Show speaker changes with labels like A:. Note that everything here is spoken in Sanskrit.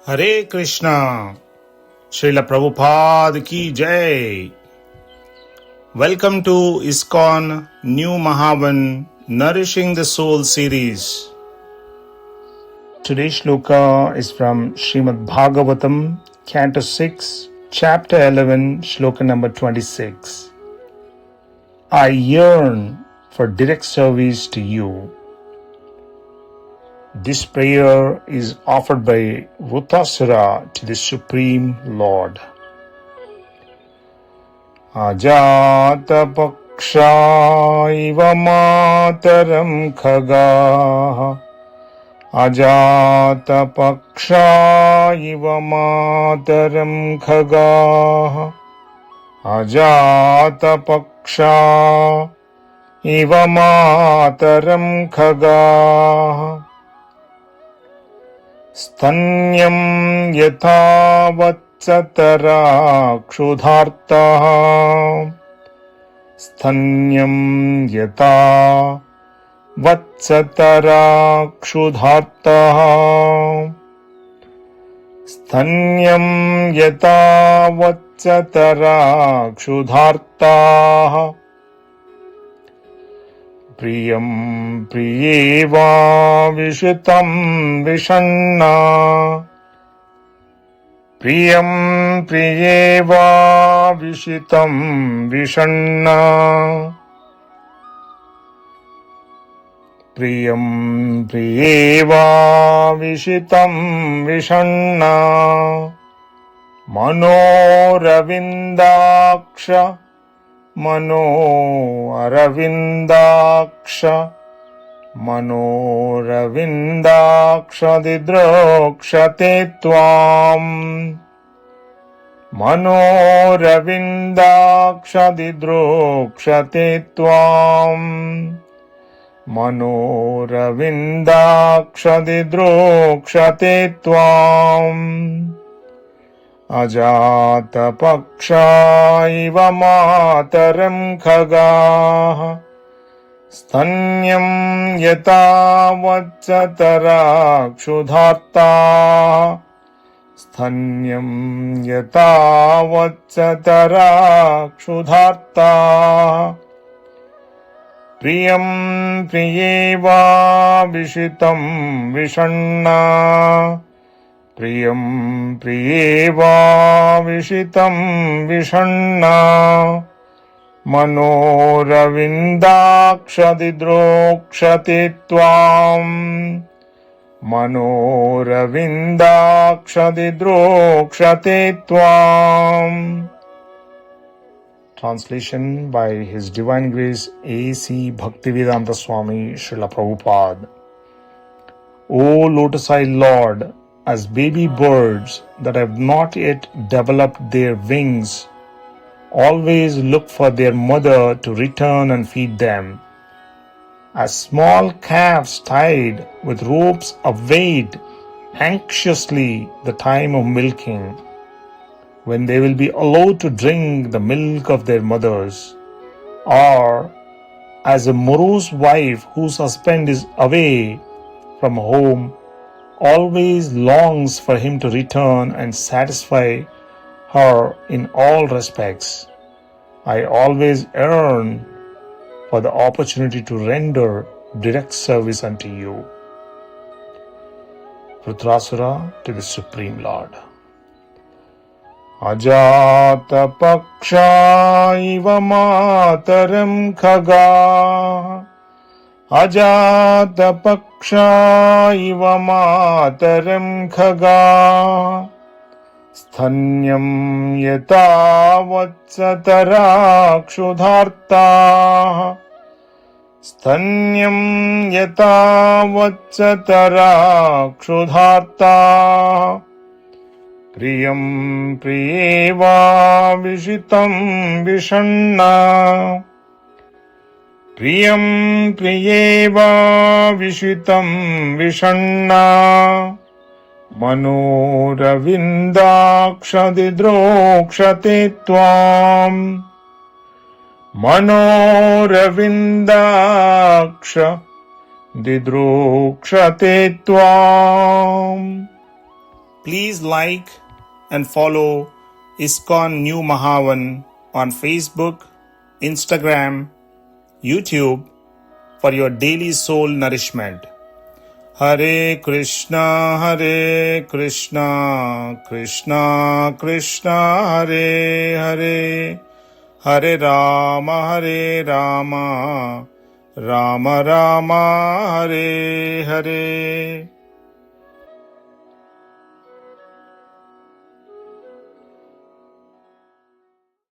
A: Hare Krishna, Srila Prabhupada ki Jai. Welcome to ISKCON New Mahavan Nourishing the Soul series. Today's shloka is from Srimad Bhagavatam, Canto 6, Chapter 11, Shloka number 26. I yearn for direct service to you. This prayer is offered by Vrutasura to the Supreme Lord. Ajata paksha iva mataram khagaha. Ajata paksha iva mataram khagaha. Ajata paksha iva mataram khagaha. Stanyam yatha vatsatara kshudhartaha. Stanyam yatha vatsatara kshudhartaha. Stanyam yatha vatsatara kshudhartaha. Priyam priyeva vishitam vishanna. Priyam priyeva vishitam vishanna. Priyam priyeva vishitam vishanna. Manoravindaksha Mano Aravindaksha didrokshate tvam. Manoravindaksha didrokshate tvam. Manoravindaksha didrokshate tvam. Ajata paksha iva mataram khagaha. Stanyam yata vatsatara kshudhartaha. Stanyam yata vatsatara kshudhartaha. Priyam priyeva vishitam vishanna. Priyam priyeva vishitam vishanna. Manoravindaksha didrokshate tvam. Manoravindaksha didrokshate tvam. Translation by His Divine Grace A.C. Bhaktivedanta Swami Srila Prabhupada. O Lotus-eyed Lord, as baby birds that have not yet developed their wings always look for their mother to return and feed them, as small calves tied with ropes await anxiously the time of milking, when they will be allowed to drink the milk of their mothers, or as a morose wife whose husband is away from home always longs for him to return and satisfy her in all respects, I always yearn for the opportunity to render direct service unto you. Vrutasura to the Supreme Lord. Ajata paksha iva mataram khagaha. Ajata paksha iva mataram khagaha. Stanyam yata vatsatara kshudhartaha. Stanyam yata vatsatara kshudhartaha. Priyam priyeva vishitam vishanna. Priyam priyeva vishitam vishanna. Manoravindaksha didrokshate tvam. Manoravindaksha didrokshate tvam. Please like and follow ISKCON New Mahavan on Facebook, Instagram, YouTube for your daily soul nourishment. Hare Krishna, Krishna Krishna, Hare Hare, Hare Rama, Rama Rama, Hare Hare.